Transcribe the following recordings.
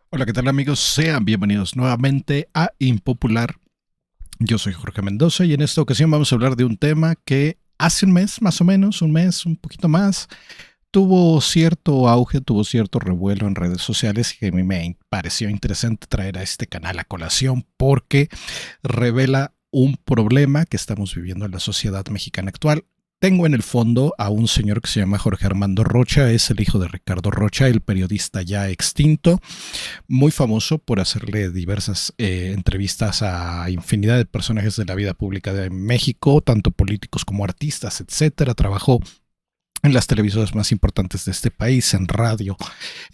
Hola, ¿qué tal amigos? Sean bienvenidos nuevamente a Impopular. Yo soy Jorge Mendoza y en esta ocasión vamos a hablar de un tema que hace un mes, más o menos, un mes, un poquito más, tuvo cierto auge, tuvo cierto revuelo en redes sociales y que a mí me pareció interesante traer a este canal a colación porque revela un problema que estamos viviendo en la sociedad mexicana actual. Tengo en el fondo a un señor que se llama Jorge Armando Rocha, es el hijo de Ricardo Rocha, el periodista ya extinto, muy famoso por hacerle diversas entrevistas a infinidad de personajes de la vida pública de México, tanto políticos como artistas, etcétera. Trabajó en las televisoras más importantes de este país, en radio,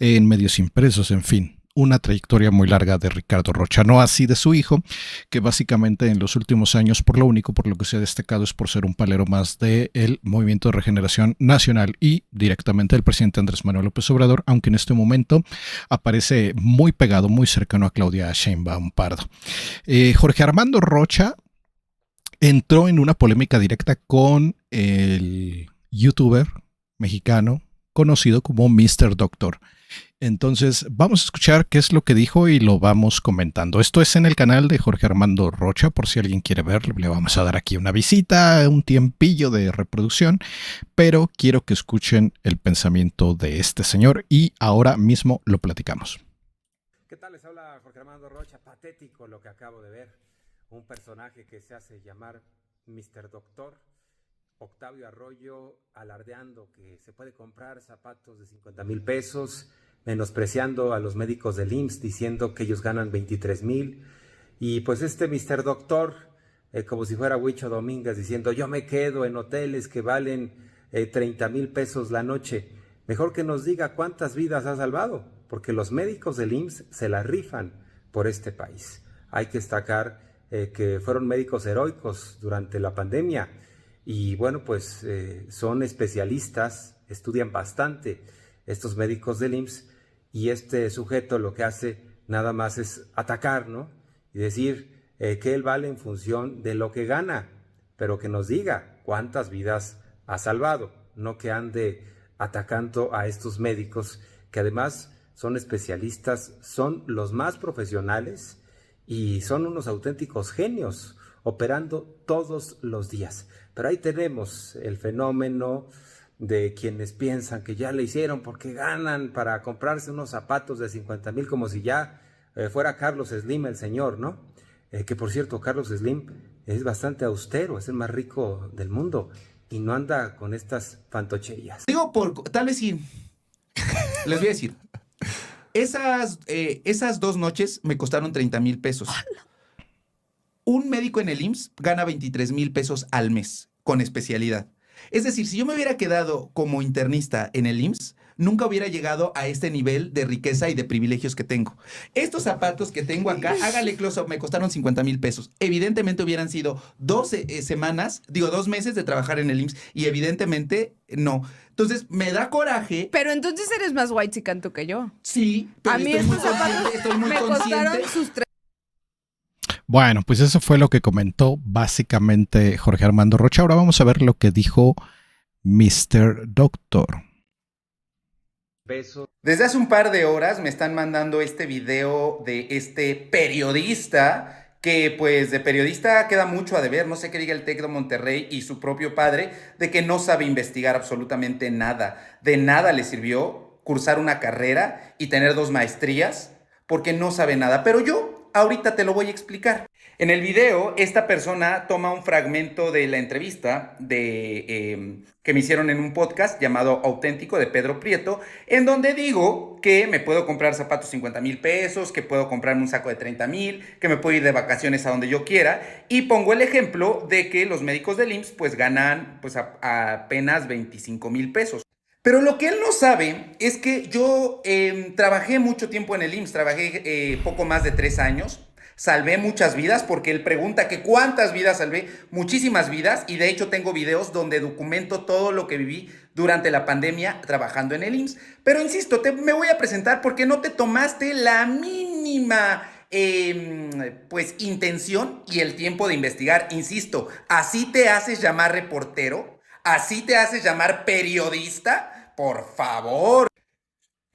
en medios impresos, en fin. Una trayectoria muy larga de Ricardo Rocha, no así de su hijo, que básicamente en los últimos años, por lo único por lo que se ha destacado es por ser un palero más del Movimiento de Regeneración Nacional y directamente del presidente Andrés Manuel López Obrador, aunque en este momento aparece muy pegado, muy cercano a Claudia Sheinbaum Pardo. Jorge Armando Rocha entró en una polémica directa con el youtuber mexicano conocido como Mr. Doctor. Entonces, vamos a escuchar qué es lo que dijo y lo vamos comentando. Esto es en el canal de Jorge Armando Rocha, por si alguien quiere ver, le vamos a dar aquí una visita, un tiempillo de reproducción, pero quiero que escuchen el pensamiento de este señor y ahora mismo lo platicamos. ¿Qué tal? Les habla Jorge Armando Rocha. Patético lo que acabo de ver. Un personaje que se hace llamar Mr. Doctor, Octavio Arroyo, alardeando que se puede comprar zapatos de 50,000 pesos, menospreciando a los médicos del IMSS, diciendo que ellos ganan 23,000. Y pues este Mr. Doctor, como si fuera Huicho Domínguez, diciendo yo me quedo en hoteles que valen 30,000 pesos la noche. Mejor que nos diga cuántas vidas ha salvado, porque los médicos del IMSS se la rifan por este país. Hay que destacar que fueron médicos heroicos durante la pandemia y bueno, pues son especialistas, estudian bastante estos médicos del IMSS y este sujeto lo que hace nada más es atacar, ¿no? Y decir que él vale en función de lo que gana, pero que nos diga cuántas vidas ha salvado, no que ande atacando a estos médicos que además son especialistas, son los más profesionales y son unos auténticos genios operando todos los días. Pero ahí tenemos el fenómeno de quienes piensan que ya le hicieron porque ganan para comprarse unos zapatos de 50,000 como si ya fuera Carlos Slim el señor, ¿no? Que por cierto, Carlos Slim es bastante austero, es el más rico del mundo y no anda con estas fantocherías. Digo, tal vez sí. Les voy a decir. Esas 2 noches me costaron 30,000 pesos. Un médico en el IMSS gana 23,000 pesos al mes con especialidad. Es decir, si yo me hubiera quedado como internista en el IMSS, nunca hubiera llegado a este nivel de riqueza y de privilegios que tengo. Estos zapatos que tengo acá, hágale close-up, me costaron 50,000 pesos. Evidentemente hubieran sido 2 meses de trabajar en el IMSS y evidentemente no. Entonces, me da coraje. Pero entonces eres más whitezican tú que yo. Sí, pero A mí estoy muy estos zapatos consciente, estoy muy me consciente. costaron sus tres. Bueno, pues eso fue lo que comentó básicamente Jorge Armando Rocha. Ahora vamos a ver lo que dijo Mr. Doctor. Desde hace un par de horas me están mandando este video de este periodista que pues de periodista queda mucho a deber, no sé qué diga el TEC de Monterrey y su propio padre, de que no sabe investigar absolutamente nada. De nada le sirvió cursar una carrera y tener 2 maestrías porque no sabe nada. Pero yo ahorita te lo voy a explicar. En el video, esta persona toma un fragmento de la entrevista que me hicieron en un podcast llamado Auténtico de Pedro Prieto, en donde digo que me puedo comprar zapatos 50,000 pesos, que puedo comprarme un saco de 30,000, que me puedo ir de vacaciones a donde yo quiera, y pongo el ejemplo de que los médicos del IMSS pues ganan pues apenas 25,000 pesos. Pero lo que él no sabe es que yo trabajé mucho tiempo en el IMSS, trabajé poco más de 3 años. Salvé muchas vidas porque él pregunta que cuántas vidas salvé, muchísimas vidas, y de hecho tengo videos donde documento todo lo que viví durante la pandemia trabajando en el IMSS. Pero insisto, me voy a presentar porque no te tomaste la mínima pues intención y el tiempo de investigar. Insisto, así te haces llamar reportero, así te haces llamar periodista, por favor.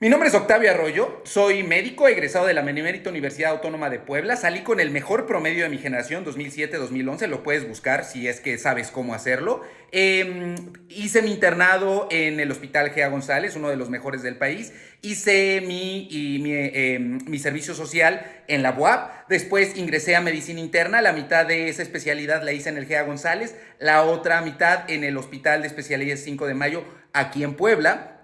Mi nombre es Octavio Arroyo, soy médico egresado de la Benemérita Universidad Autónoma de Puebla. Salí con el mejor promedio de mi generación, 2007-2011, lo puedes buscar si es que sabes cómo hacerlo. Hice mi internado en el Hospital Gea González, uno de los mejores del país. Hice mi servicio social en la UAP. Después ingresé a medicina interna. La mitad de esa especialidad la hice en el Gea González, la otra mitad en el Hospital de Especialidades 5 de Mayo, aquí en Puebla.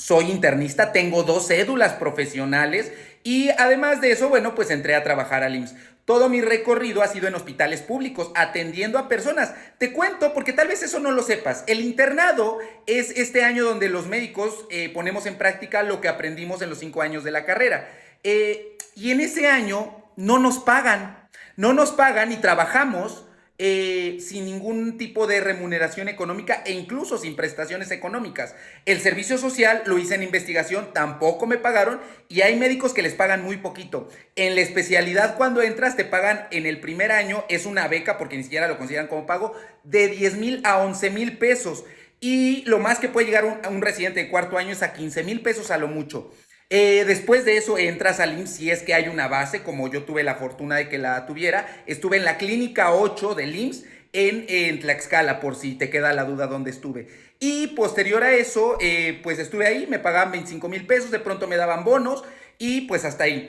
Soy internista, tengo 2 cédulas profesionales y además de eso, bueno, pues entré a trabajar al IMSS. Todo mi recorrido ha sido en hospitales públicos, atendiendo a personas. Te cuento, porque tal vez eso no lo sepas. El internado es este año donde los médicos ponemos en práctica lo que aprendimos en los 5 años de la carrera. Y en ese año no nos pagan. No nos pagan y trabajamos sin ningún tipo de remuneración económica e incluso sin prestaciones económicas. El servicio social lo hice en investigación, tampoco me pagaron y hay médicos que les pagan muy poquito. En la especialidad cuando entras te pagan en el primer año, es una beca porque ni siquiera lo consideran como pago, de 10,000 a 11,000 pesos. Y lo más que puede llegar un residente de cuarto año es a 15,000 pesos a lo mucho. Después de eso entras al IMSS si es que hay una base, como yo tuve la fortuna de que la tuviera. Estuve en la clínica 8 del IMSS en Tlaxcala, por si te queda la duda dónde estuve. Y posterior a eso, pues estuve ahí, me pagaban 25,000 pesos, de pronto me daban bonos y pues hasta ahí.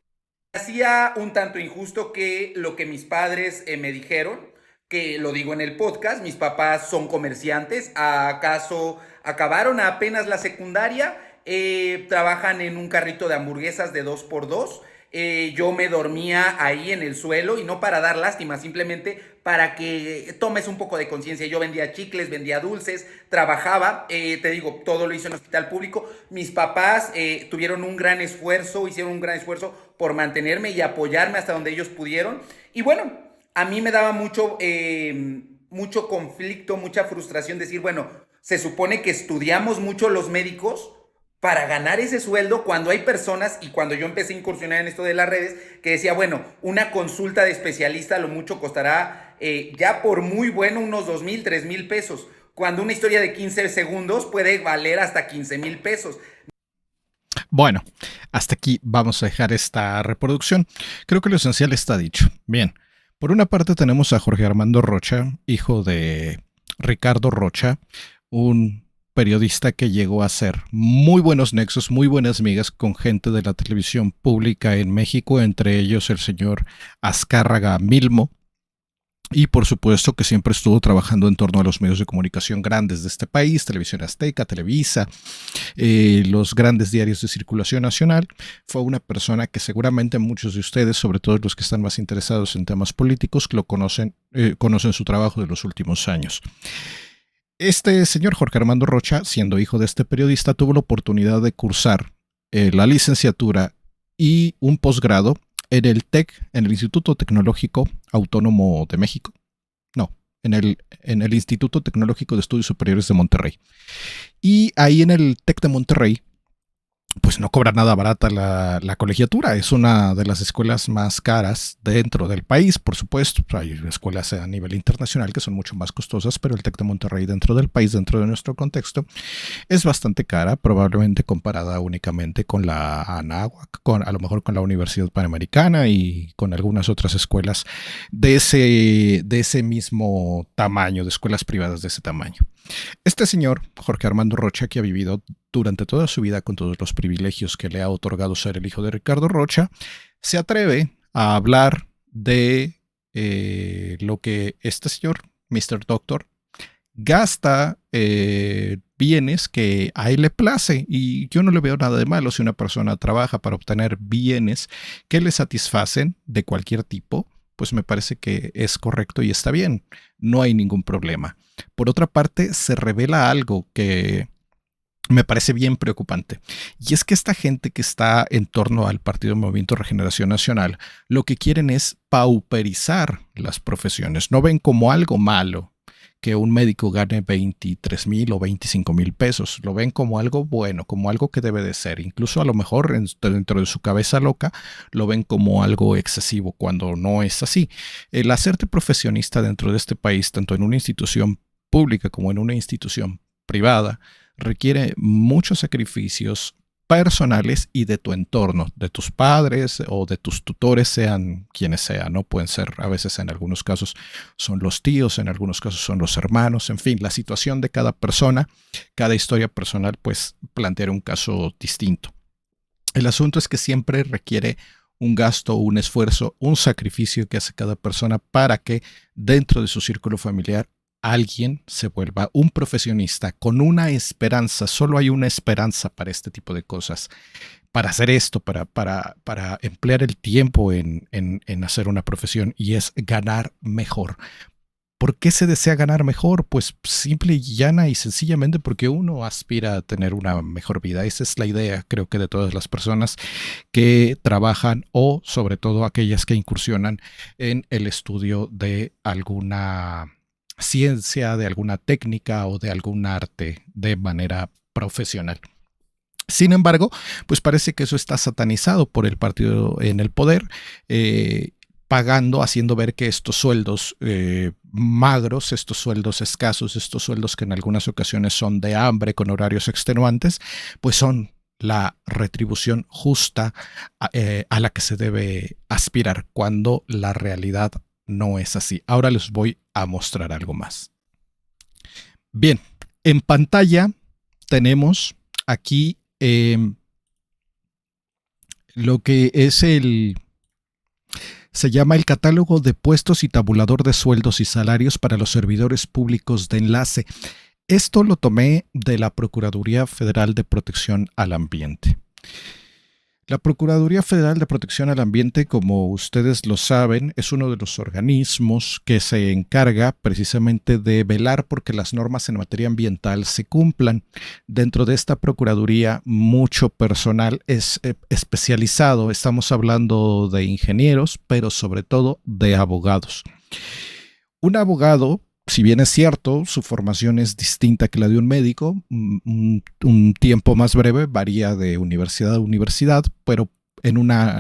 Hacía un tanto injusto que lo que mis padres me dijeron, que lo digo en el podcast, mis papás son comerciantes, ¿acaso acabaron apenas la secundaria? Trabajan en un carrito de hamburguesas de 2x2. Yo me dormía ahí en el suelo y no para dar lástima, simplemente para que tomes un poco de conciencia. Yo vendía chicles, vendía dulces, trabajaba, te digo, todo lo hice en el hospital público. Mis papás tuvieron un gran esfuerzo, hicieron un gran esfuerzo por mantenerme y apoyarme hasta donde ellos pudieron. Y bueno, a mí me daba mucho conflicto, mucha frustración decir, bueno, se supone que estudiamos mucho los médicos para ganar ese sueldo cuando hay personas, y cuando yo empecé a incursionar en esto de las redes, que decía, bueno, una consulta de especialista a lo mucho costará ya por muy bueno unos 2,000, 3,000 pesos, cuando una historia de 15 segundos puede valer hasta 15,000 pesos. Bueno, hasta aquí vamos a dejar esta reproducción. Creo que lo esencial está dicho. Bien, por una parte tenemos a Jorge Armando Rocha, hijo de Ricardo Rocha, un periodista que llegó a hacer muy buenos nexos, muy buenas migas con gente de la televisión pública en México, entre ellos el señor Azcárraga Milmo, y por supuesto que siempre estuvo trabajando en torno a los medios de comunicación grandes de este país, Televisión Azteca, Televisa, los grandes diarios de circulación nacional. Fue una persona que seguramente muchos de ustedes, sobre todo los que están más interesados en temas políticos, lo conocen su trabajo de los últimos años. Este señor Jorge Armando Rocha, siendo hijo de este periodista, tuvo la oportunidad de cursar la licenciatura y un posgrado en el TEC, en el Instituto Tecnológico Autónomo de México. No, en el Instituto Tecnológico de Estudios Superiores de Monterrey. Y ahí en el TEC de Monterrey, pues no cobra nada barata la colegiatura. Es una de las escuelas más caras dentro del país, por supuesto. Hay escuelas a nivel internacional que son mucho más costosas, pero el TEC de Monterrey dentro del país, dentro de nuestro contexto, es bastante cara, probablemente comparada únicamente con la Anáhuac, a lo mejor con la Universidad Panamericana y con algunas otras escuelas de ese mismo tamaño, de escuelas privadas de ese tamaño. Este señor, Jorge Armando Rocha, que ha vivido durante toda su vida con todos los privilegios que le ha otorgado ser el hijo de Ricardo Rocha, se atreve a hablar de lo que este señor, Mr. Doctor, gasta bienes que a él le place, y yo no le veo nada de malo si una persona trabaja para obtener bienes que le satisfacen de cualquier tipo. Pues me parece que es correcto y está bien, no hay ningún problema. Por otra parte, se revela algo que me parece bien preocupante, y es que esta gente que está en torno al Partido Movimiento Regeneración Nacional, lo que quieren es pauperizar las profesiones. No ven como algo malo que un médico gane 23,000 o 25,000 pesos. Lo ven como algo bueno, como algo que debe de ser. Incluso a lo mejor dentro de su cabeza loca lo ven como algo excesivo, cuando no es así. El hacerte profesionista dentro de este país, tanto en una institución pública como en una institución privada, requiere muchos sacrificios personales y de tu entorno, de tus padres o de tus tutores, sean quienes sean, ¿no? Pueden ser, a veces en algunos casos son los tíos, en algunos casos son los hermanos, en fin, la situación de cada persona, cada historia personal, pues plantear un caso distinto. El asunto es que siempre requiere un gasto, un esfuerzo, un sacrificio que hace cada persona para que dentro de su círculo familiar alguien se vuelva un profesionista con una esperanza. Solo hay una esperanza para este tipo de cosas, para hacer esto, para emplear el tiempo en hacer una profesión, y es ganar mejor. ¿Por qué se desea ganar mejor? Pues simple y llana y sencillamente porque uno aspira a tener una mejor vida. Esa es la idea, creo que, de todas las personas que trabajan, o sobre todo aquellas que incursionan en el estudio de alguna ciencia, de alguna técnica o de algún arte de manera profesional. Sin embargo, pues parece que eso está satanizado por el partido en el poder, pagando, haciendo ver que estos sueldos magros, estos sueldos escasos, estos sueldos que en algunas ocasiones son de hambre con horarios extenuantes, pues son la retribución justa a la que se debe aspirar, cuando la realidad no es así. Ahora les voy a mostrar algo más. Bien, en pantalla tenemos aquí lo que es se llama el catálogo de puestos y tabulador de sueldos y salarios para los servidores públicos de enlace. Esto lo tomé de la Procuraduría Federal de Protección al Ambiente. La Procuraduría Federal de Protección al Ambiente, como ustedes lo saben, es uno de los organismos que se encarga precisamente de velar porque las normas en materia ambiental se cumplan. Dentro de esta Procuraduría, mucho personal es especializado. Estamos hablando de ingenieros, pero sobre todo de abogados. Un abogado, si bien es cierto, su formación es distinta que la de un médico, un tiempo más breve, varía de universidad a universidad, pero en una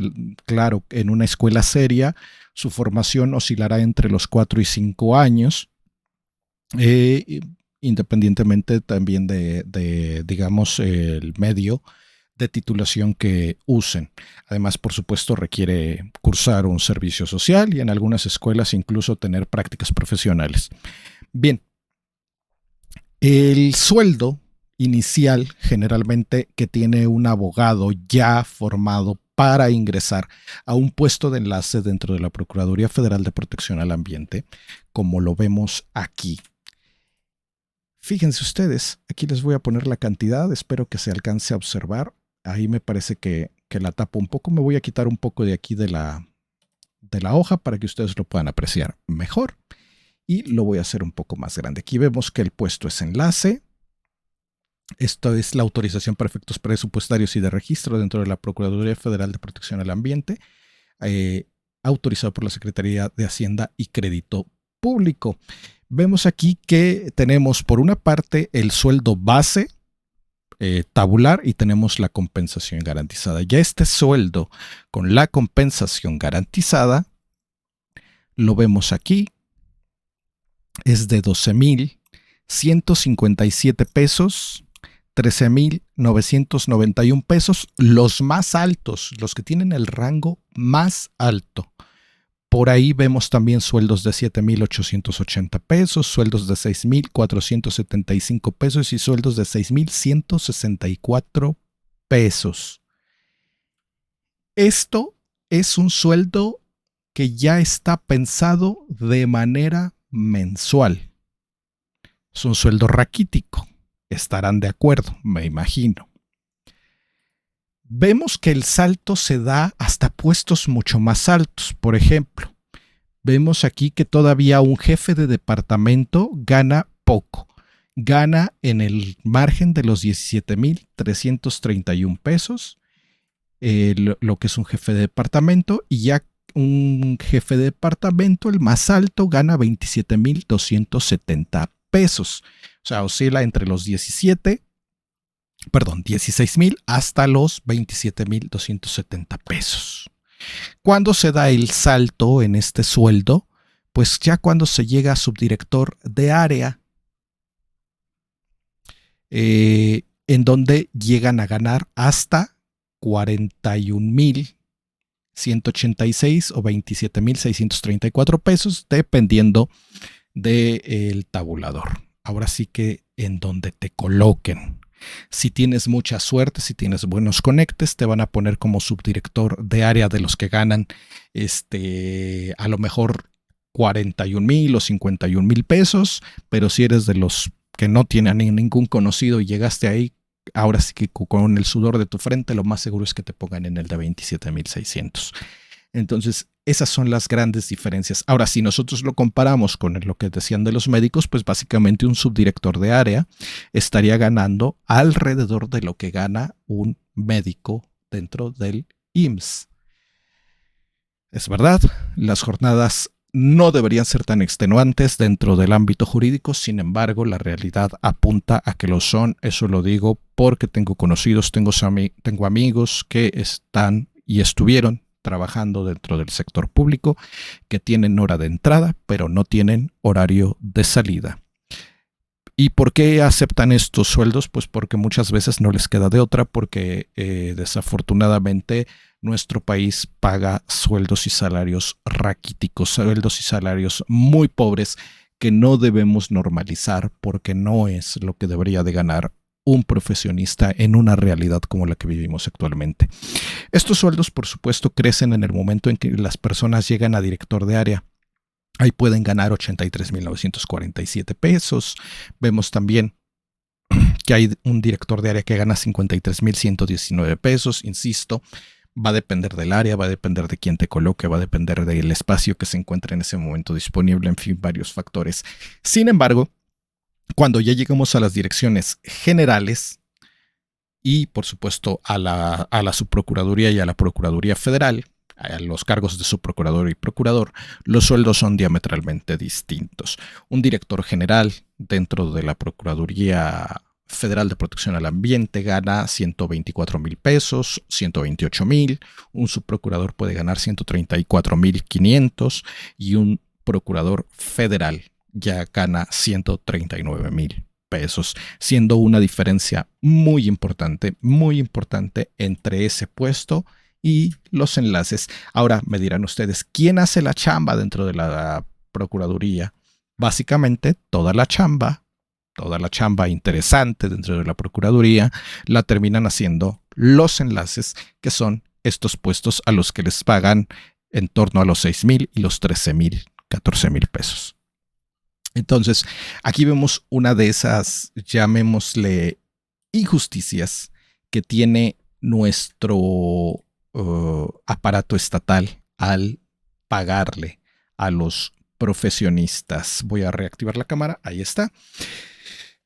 escuela seria, su formación oscilará entre los 4 y 5 años, independientemente también de digamos, el medio de titulación que usen. Además, por supuesto, requiere cursar un servicio social y en algunas escuelas incluso tener prácticas profesionales. Bien, el sueldo inicial generalmente que tiene un abogado ya formado para ingresar a un puesto de enlace dentro de la Procuraduría Federal de Protección al Ambiente, como lo vemos aquí. Fíjense ustedes, aquí les voy a poner la cantidad, espero que se alcance a observar. Ahí me parece que la tapo un poco. Me voy a quitar un poco de aquí de la hoja para que ustedes lo puedan apreciar mejor. Y lo voy a hacer un poco más grande. Aquí vemos que el puesto es enlace. Esto es la autorización para efectos presupuestarios y de registro dentro de la Procuraduría Federal de Protección al Ambiente, autorizado por la Secretaría de Hacienda y Crédito Público. Vemos aquí que tenemos por una parte el sueldo base, tabular, y tenemos la compensación garantizada. Ya este sueldo con la compensación garantizada lo vemos aquí, es de 12,157 pesos, 13,991 pesos, los más altos, los que tienen el rango más alto. Por ahí vemos también sueldos de 7,880 pesos, sueldos de 6,475 pesos y sueldos de 6,164 pesos. Esto es un sueldo que ya está pensado de manera mensual. Es un sueldo raquítico. Estarán de acuerdo, me imagino. Vemos que el salto se da hasta puestos mucho más altos. Por ejemplo, vemos aquí que todavía un jefe de departamento gana poco. Gana en el margen de los 17,331 pesos, lo que es un jefe de departamento, y ya un jefe de departamento, el más alto, gana 27,270 pesos. O sea, oscila entre los 16,000 hasta los 27,270 pesos. ¿Cuándo se da el salto en este sueldo? Pues ya cuando se llega a subdirector de área. en donde llegan a ganar hasta 41,186 o 27,634 pesos, dependiendo del tabulador. Ahora sí que en donde te coloquen. Si tienes mucha suerte, si tienes buenos conectes, te van a poner como subdirector de área de los que ganan a lo mejor 41,000 o 51,000 pesos, pero si eres de los que no tienen ningún conocido y llegaste ahí, ahora sí que con el sudor de tu frente, lo más seguro es que te pongan en el de 27,600. Entonces, esas son las grandes diferencias. Ahora, si nosotros lo comparamos con lo que decían de los médicos, pues básicamente un subdirector de área estaría ganando alrededor de lo que gana un médico dentro del IMSS. Es verdad, las jornadas no deberían ser tan extenuantes dentro del ámbito jurídico, sin embargo, la realidad apunta a que lo son. Eso lo digo porque tengo conocidos, tengo amigos que están y estuvieron trabajando dentro del sector público, que tienen hora de entrada, pero no tienen horario de salida. ¿Y por qué aceptan estos sueldos? Pues porque muchas veces no les queda de otra, porque desafortunadamente nuestro país paga sueldos y salarios raquíticos, sueldos y salarios muy pobres que no debemos normalizar porque no es lo que debería de ganar un profesionista en una realidad como la que vivimos actualmente. Estos sueldos, por supuesto, crecen en el momento en que las personas llegan a director de área. Ahí pueden ganar 83,947 pesos. Vemos también que hay un director de área que gana 53,119 pesos. Insisto, va a depender del área, va a depender de quién te coloque, va a depender del espacio que se encuentre en ese momento disponible, en fin, varios factores. Sin embargo, cuando ya llegamos a las direcciones generales y, por supuesto, a la subprocuraduría y a la Procuraduría Federal, a los cargos de subprocurador y procurador, los sueldos son diametralmente distintos. Un director general dentro de la Procuraduría Federal de Protección al Ambiente gana 124,000 pesos, 128,000. Un subprocurador puede ganar 134,500 y un procurador federal ya gana 139,000 pesos, siendo una diferencia muy importante entre ese puesto y los enlaces. Ahora me dirán ustedes, ¿quién hace la chamba dentro de la Procuraduría? Básicamente toda la chamba interesante dentro de la Procuraduría la terminan haciendo los enlaces, que son estos puestos a los que les pagan en torno a los 6,000 y los 13,000, 14,000 pesos. Entonces, aquí vemos una de esas, llamémosle, injusticias que tiene nuestro aparato estatal al pagarle a los profesionistas. Voy a reactivar la cámara, ahí está.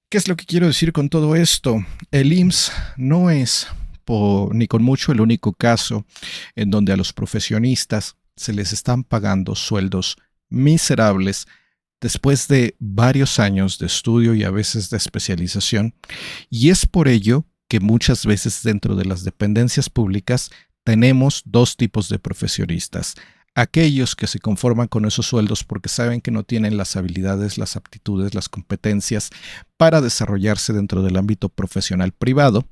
¿Qué es lo que quiero decir con todo esto? El IMSS no es ni con mucho el único caso en donde a los profesionistas se les están pagando sueldos miserables después de varios años de estudio y a veces de especialización, y es por ello que muchas veces dentro de las dependencias públicas tenemos dos tipos de profesionistas: aquellos que se conforman con esos sueldos porque saben que no tienen las habilidades, las aptitudes, las competencias para desarrollarse dentro del ámbito profesional privado.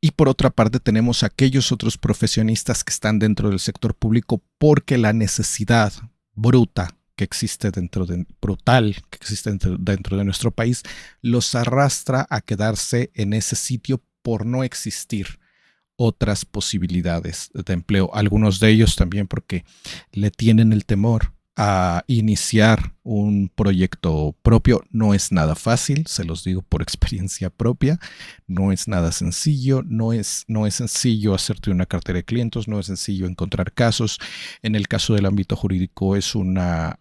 Y por otra parte tenemos aquellos otros profesionistas que están dentro del sector público porque la necesidad brutal que existe dentro de nuestro país los arrastra a quedarse en ese sitio por no existir otras posibilidades de empleo. Algunos de ellos también porque le tienen el temor a iniciar un proyecto propio. No es nada fácil, se los digo por experiencia propia. No es nada sencillo, no es sencillo hacerte una cartera de clientes, no es sencillo encontrar casos. En el caso del ámbito jurídico es una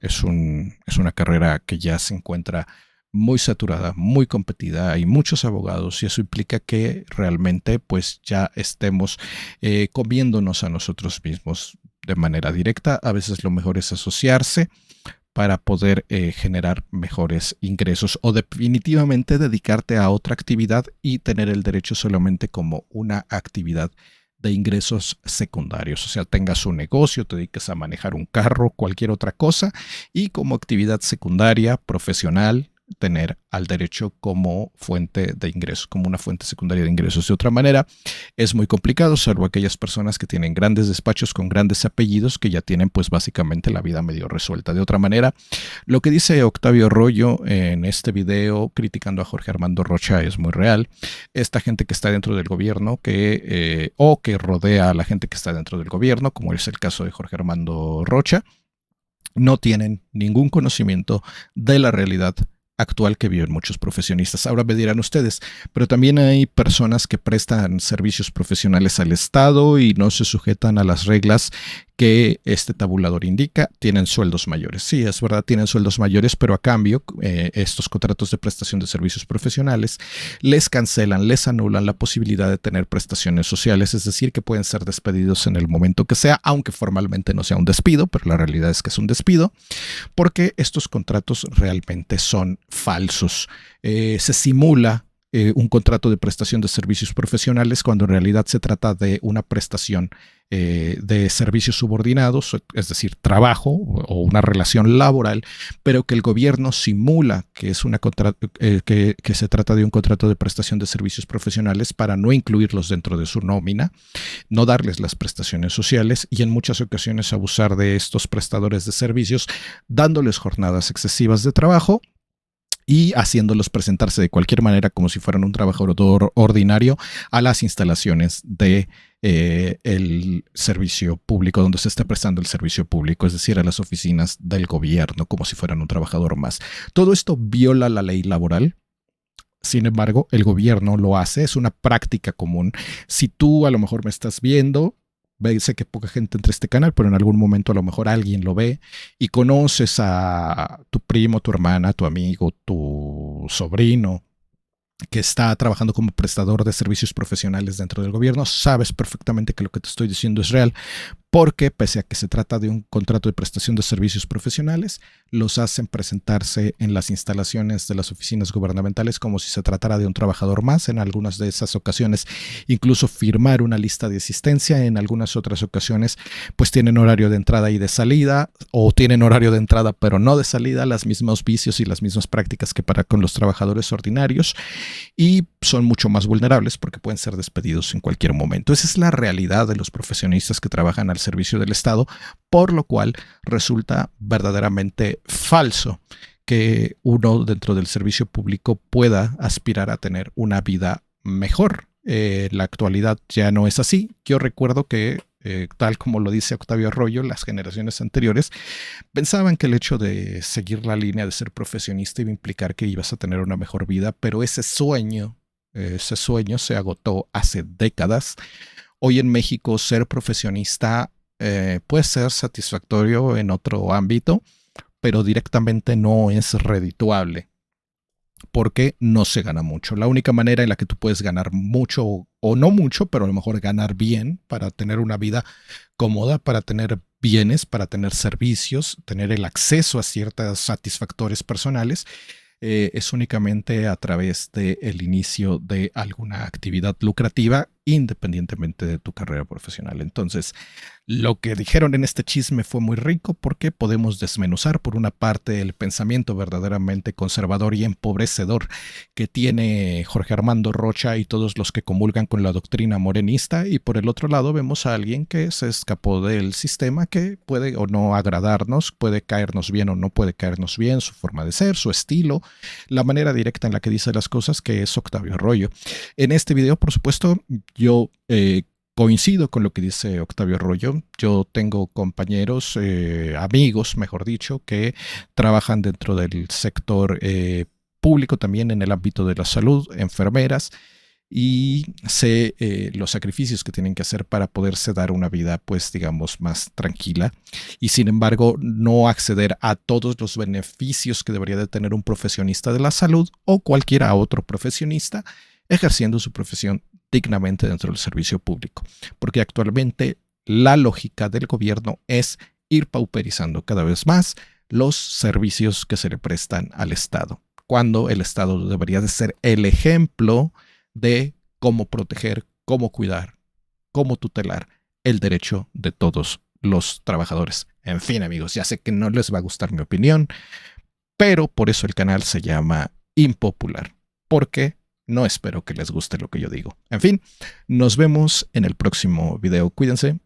carrera que ya se encuentra muy saturada, muy competida, hay muchos abogados y eso implica que realmente pues ya estemos comiéndonos a nosotros mismos de manera directa. A veces lo mejor es asociarse para poder generar mejores ingresos o definitivamente dedicarte a otra actividad y tener el derecho solamente como una actividad de ingresos secundarios. O sea, tengas un negocio, te dediques a manejar un carro, cualquier otra cosa, y como actividad secundaria, profesional, tener al derecho como fuente de ingresos, como una fuente secundaria de ingresos. De otra manera, es muy complicado, salvo aquellas personas que tienen grandes despachos con grandes apellidos que ya tienen pues básicamente la vida medio resuelta. De otra manera, lo que dice Octavio Arroyo en este video criticando a Jorge Armando Rocha es muy real. Esta gente que está dentro del gobierno o que rodea a la gente que está dentro del gobierno, como es el caso de Jorge Armando Rocha, no tienen ningún conocimiento de la realidad actual que viven muchos profesionistas. Ahora me dirán ustedes, pero también hay personas que prestan servicios profesionales al Estado y no se sujetan a las reglas que este tabulador indica, tienen sueldos mayores. Sí, es verdad, tienen sueldos mayores, pero a cambio estos contratos de prestación de servicios profesionales les cancelan, les anulan la posibilidad de tener prestaciones sociales, es decir, que pueden ser despedidos en el momento que sea, aunque formalmente no sea un despido, pero la realidad es que es un despido, porque estos contratos realmente son falsos. Se simula un contrato de prestación de servicios profesionales cuando en realidad se trata de una prestación de servicios subordinados, es decir, trabajo o una relación laboral, pero que el gobierno simula que es que se trata de un contrato de prestación de servicios profesionales para no incluirlos dentro de su nómina, no darles las prestaciones sociales y en muchas ocasiones abusar de estos prestadores de servicios, dándoles jornadas excesivas de trabajo y haciéndolos presentarse de cualquier manera como si fueran un trabajador ordinario a las instalaciones de el servicio público, donde se está prestando el servicio público, es decir, a las oficinas del gobierno, como si fueran un trabajador más. Todo esto viola la ley laboral. Sin embargo, el gobierno lo hace, es una práctica común. Si tú a lo mejor me estás viendo, sé que poca gente entra a este canal, pero en algún momento a lo mejor alguien lo ve y conoces a tu primo, tu hermana, tu amigo, tu sobrino que está trabajando como prestador de servicios profesionales dentro del gobierno, sabes perfectamente que lo que te estoy diciendo es real, porque pese a que se trata de un contrato de prestación de servicios profesionales, los hacen presentarse en las instalaciones de las oficinas gubernamentales como si se tratara de un trabajador más, en algunas de esas ocasiones incluso firmar una lista de asistencia, en algunas otras ocasiones pues tienen horario de entrada y de salida, o tienen horario de entrada pero no de salida, los mismos vicios y las mismas prácticas que con los trabajadores ordinarios, y son mucho más vulnerables porque pueden ser despedidos en cualquier momento. Esa es la realidad de los profesionistas que trabajan al servicio del Estado, por lo cual resulta verdaderamente falso que uno dentro del servicio público pueda aspirar a tener una vida mejor. La actualidad ya no es así. Yo recuerdo que tal como lo dice Octavio Arroyo, las generaciones anteriores pensaban que el hecho de seguir la línea de ser profesionista iba a implicar que ibas a tener una mejor vida, pero ese sueño se agotó hace décadas. Hoy en México ser profesionista puede ser satisfactorio en otro ámbito, pero directamente no es redituable, porque no se gana mucho. La única manera en la que tú puedes ganar mucho, o no mucho, pero a lo mejor ganar bien para tener una vida cómoda, para tener bienes, para tener servicios, tener el acceso a ciertos satisfactores personales, es únicamente a través del inicio de alguna actividad lucrativa, independientemente de tu carrera profesional. Entonces, lo que dijeron en este chisme fue muy rico porque podemos desmenuzar por una parte el pensamiento verdaderamente conservador y empobrecedor que tiene Jorge Armando Rocha y todos los que comulgan con la doctrina morenista, y por el otro lado vemos a alguien que se escapó del sistema, que puede o no agradarnos, puede caernos bien o no puede caernos bien, su forma de ser, su estilo, la manera directa en la que dice las cosas, que es Octavio Arroyo. En este video, por supuesto, yo coincido con lo que dice Octavio Arroyo. Yo tengo compañeros, amigos, mejor dicho, que trabajan dentro del sector público, también en el ámbito de la salud, enfermeras, y sé los sacrificios que tienen que hacer para poderse dar una vida, pues digamos, más tranquila, y sin embargo no acceder a todos los beneficios que debería de tener un profesionista de la salud o cualquiera otro profesionista ejerciendo su profesión dignamente dentro del servicio público, porque actualmente la lógica del gobierno es ir pauperizando cada vez más los servicios que se le prestan al Estado, cuando el Estado debería de ser el ejemplo de cómo proteger, cómo cuidar, cómo tutelar el derecho de todos los trabajadores. En fin, amigos, ya sé que no les va a gustar mi opinión, pero por eso el canal se llama Impopular, porque no espero que les guste lo que yo digo. En fin, nos vemos en el próximo video. Cuídense.